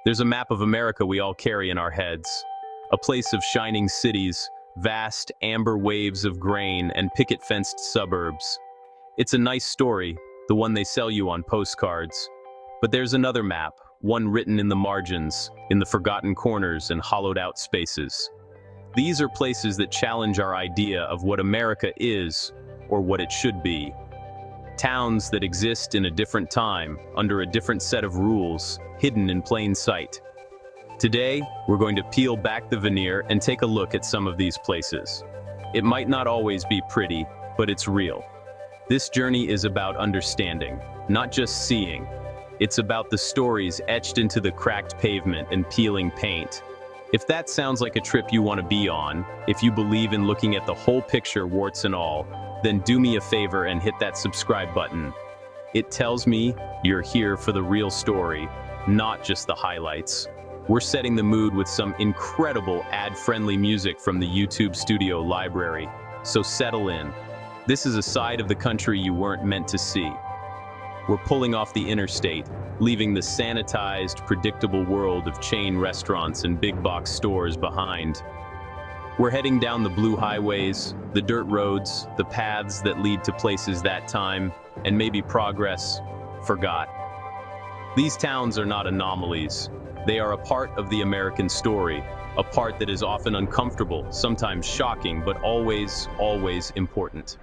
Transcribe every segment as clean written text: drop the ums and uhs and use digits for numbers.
There's a map of America we all carry in our heads. A place of shining cities, vast amber waves of grain, and picket-fenced suburbs. It's a nice story, the one they sell you on postcards. But there's another map, one written in the margins, in the forgotten corners and hollowed-out spaces. These are places that challenge our idea of what America is, or what it should be. Towns that exist in a different time, under a different set of rules, hidden in plain sight. Today, we're going to peel back the veneer and take a look at some of these places. It might not always be pretty, but it's real. This journey is about understanding, not just seeing. It's about the stories etched into the cracked pavement and peeling paint. If that sounds like a trip you want to be on, if you believe in looking at the whole picture, warts and all, then do me a favor and hit that subscribe button. It tells me you're here for the real story, not just the highlights. We're setting the mood with some incredible ad-friendly music from the YouTube Studio library, so settle in. This is a side of the country you weren't meant to see. We're pulling off the interstate, leaving the sanitized, predictable world of chain restaurants and big box stores behind. We're heading down the blue highways, the dirt roads, the paths that lead to places that time, and maybe progress, forgot. These towns are not anomalies. They are a part of the American story, a part that is often uncomfortable, sometimes shocking, but always, always important.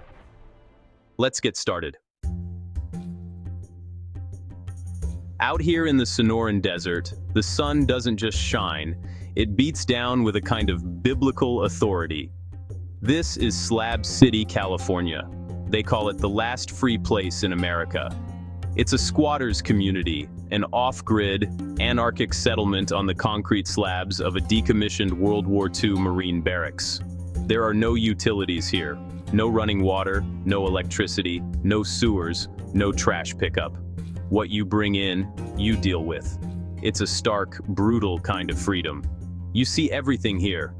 Let's get started. Out here in the Sonoran Desert, the sun doesn't just shine, it beats down with a kind of biblical authority. This is Slab City, California. They call it the last free place in America. It's a squatters' community, an off-grid, anarchic settlement on the concrete slabs of a decommissioned World War II Marine barracks. There are no utilities here. No running water, no electricity, no sewers, no trash pickup. What you bring in, you deal with. It's a stark, brutal kind of freedom. You see everything here.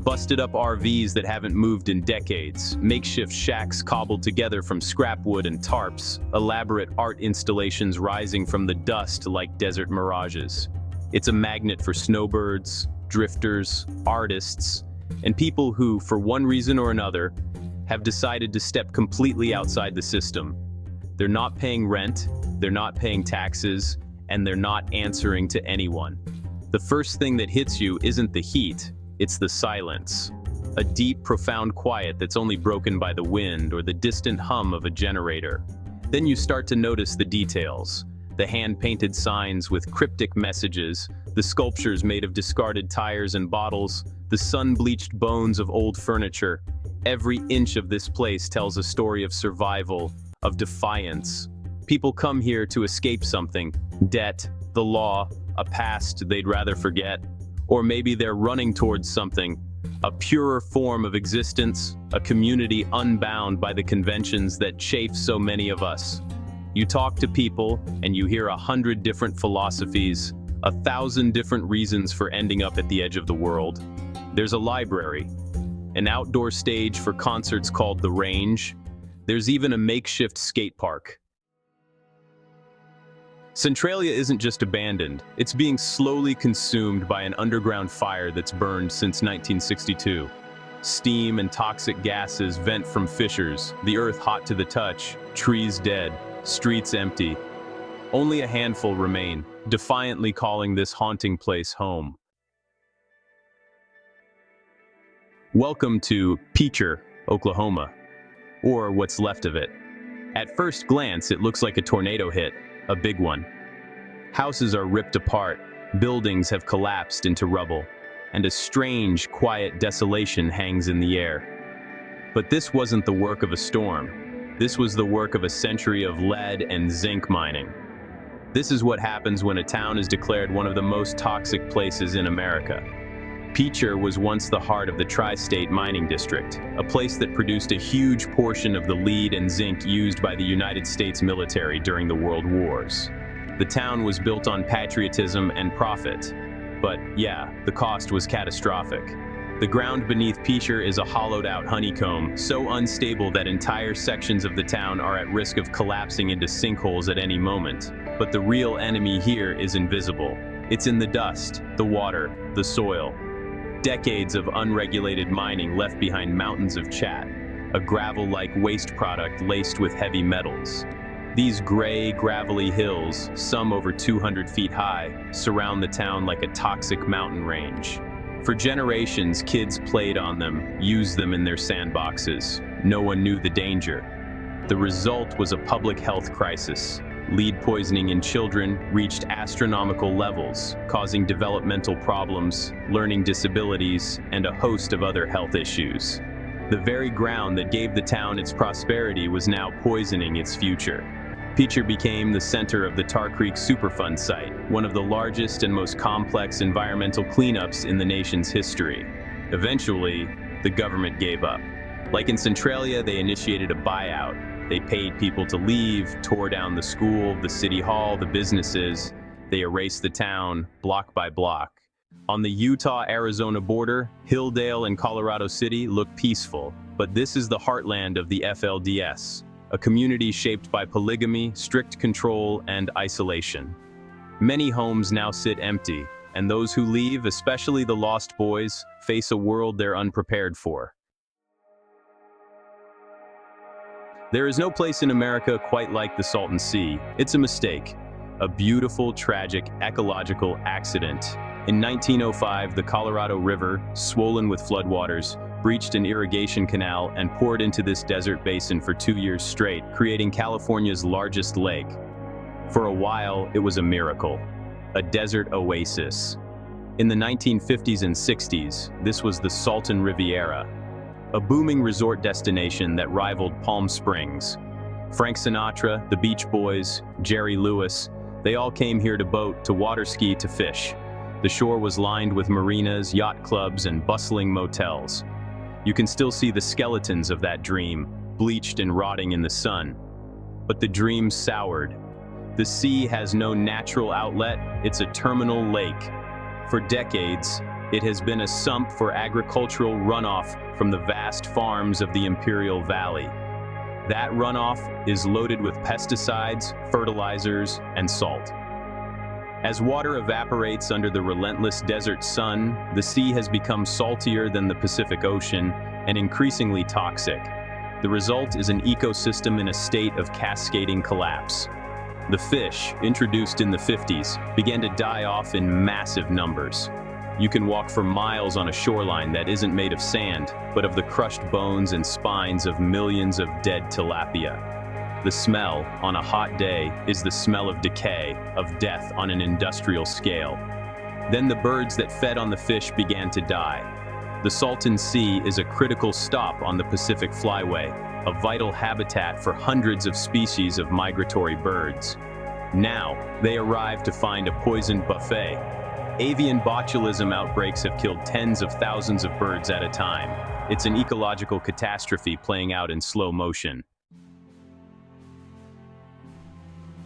Busted up RVs that haven't moved in decades, makeshift shacks cobbled together from scrap wood and tarps, elaborate art installations rising from the dust like desert mirages. It's a magnet for snowbirds, drifters, artists, and people who, for one reason or another, have decided to step completely outside the system. They're not paying rent, they're not paying taxes, and they're not answering to anyone. The first thing that hits you isn't the heat, it's the silence. A deep, profound quiet that's only broken by the wind or the distant hum of a generator. Then you start to notice the details. The hand-painted signs with cryptic messages, the sculptures made of discarded tires and bottles, the sun-bleached bones of old furniture. Every inch of this place tells a story of survival, of defiance. People come here to escape something, debt, the law, a past they'd rather forget. Or maybe they're running towards something, a purer form of existence, a community unbound by the conventions that chafe so many of us. You talk to people, and you hear 100 different philosophies, 1,000 different reasons for ending up at the edge of the world. There's a library, an outdoor stage for concerts called The Range. There's even a makeshift skate park. Centralia isn't just abandoned, it's being slowly consumed by an underground fire that's burned since 1962. Steam and toxic gases vent from fissures, the earth hot to the touch, trees dead, streets empty. Only a handful remain, defiantly calling this haunting place home. Welcome to Peacher, Oklahoma, or what's left of it. At first glance, it looks like a tornado hit. A big one. Houses are ripped apart, buildings have collapsed into rubble, and a strange, quiet desolation hangs in the air. But this wasn't the work of a storm. This was the work of a century of lead and zinc mining. This is what happens when a town is declared one of the most toxic places in America. Peacher was once the heart of the tri-state mining district, a place that produced a huge portion of the lead and zinc used by the United States military during the World Wars. The town was built on patriotism and profit. But yeah, the cost was catastrophic. The ground beneath Peacher is a hollowed-out honeycomb, so unstable that entire sections of the town are at risk of collapsing into sinkholes at any moment. But the real enemy here is invisible. It's in the dust, the water, the soil. Decades of unregulated mining left behind mountains of chat, a gravel-like waste product laced with heavy metals. These gray, gravelly hills, some over 200 feet high, surround the town like a toxic mountain range. For generations, kids played on them, used them in their sandboxes. No one knew the danger. The result was a public health crisis. Lead poisoning in children reached astronomical levels, causing developmental problems, learning disabilities, and a host of other health issues. The very ground that gave the town its prosperity was now poisoning its future. Picher became the center of the Tar Creek Superfund site, one of the largest and most complex environmental cleanups in the nation's history. Eventually, the government gave up. Like in Centralia, they initiated a buyout. They paid people to leave, tore down the school, the city hall, the businesses. They erased the town, block by block. On the Utah-Arizona border, Hilldale and Colorado City look peaceful, but this is the heartland of the FLDS, a community shaped by polygamy, strict control, and isolation. Many homes now sit empty, and those who leave, especially the lost boys, face a world they're unprepared for. There is no place in America quite like the Salton Sea. It's a mistake, a beautiful, tragic, ecological accident. In 1905, the Colorado River, swollen with floodwaters, breached an irrigation canal and poured into this desert basin for 2 years straight, creating California's largest lake. For a while, it was a miracle, a desert oasis. In the 1950s and 60s, this was the Salton Riviera, a booming resort destination that rivaled Palm Springs. Frank Sinatra, the Beach Boys, Jerry Lewis, they all came here to boat, to water ski, to fish. The shore was lined with marinas, yacht clubs, and bustling motels. You can still see the skeletons of that dream, bleached and rotting in the sun. But the dream soured. The sea has no natural outlet, it's a terminal lake. For decades, it has been a sump for agricultural runoff from the vast farms of the Imperial Valley. That runoff is loaded with pesticides, fertilizers, and salt. As water evaporates under the relentless desert sun, the sea has become saltier than the Pacific Ocean and increasingly toxic. The result is an ecosystem in a state of cascading collapse. The fish, introduced in the 50s, began to die off in massive numbers. You can walk for miles on a shoreline that isn't made of sand, but of the crushed bones and spines of millions of dead tilapia. The smell, on a hot day, is the smell of decay, of death on an industrial scale. Then the birds that fed on the fish began to die. The Salton Sea is a critical stop on the Pacific Flyway, a vital habitat for hundreds of species of migratory birds. Now, they arrive to find a poisoned buffet. Avian botulism outbreaks have killed tens of thousands of birds at a time. It's an ecological catastrophe playing out in slow motion.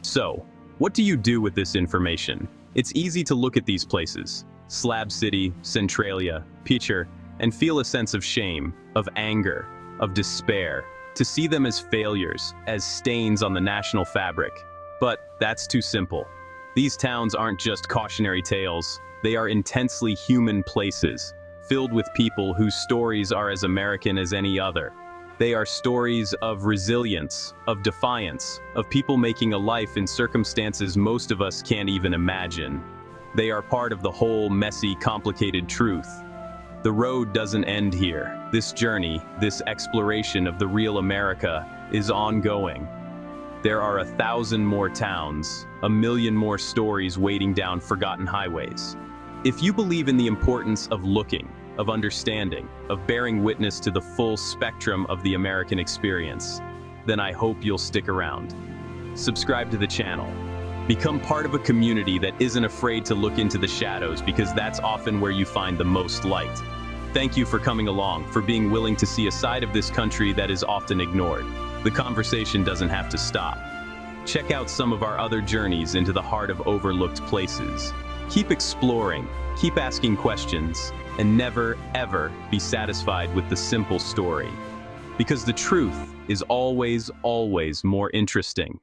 So, what do you do with this information? It's easy to look at these places, Slab City, Centralia, Picher, and feel a sense of shame, of anger, of despair, to see them as failures, as stains on the national fabric. But that's too simple. These towns aren't just cautionary tales, they are intensely human places, filled with people whose stories are as American as any other. They are stories of resilience, of defiance, of people making a life in circumstances most of us can't even imagine. They are part of the whole messy, complicated truth. The road doesn't end here. This journey, this exploration of the real America, is ongoing. There are 1,000 more towns, 1 million more stories waiting down forgotten highways. If you believe in the importance of looking, of understanding, of bearing witness to the full spectrum of the American experience, then I hope you'll stick around. Subscribe to the channel. Become part of a community that isn't afraid to look into the shadows, because that's often where you find the most light. Thank you for coming along, for being willing to see a side of this country that is often ignored. The conversation doesn't have to stop. Check out some of our other journeys into the heart of overlooked places. Keep exploring, keep asking questions, and never, ever be satisfied with the simple story. Because the truth is always, always more interesting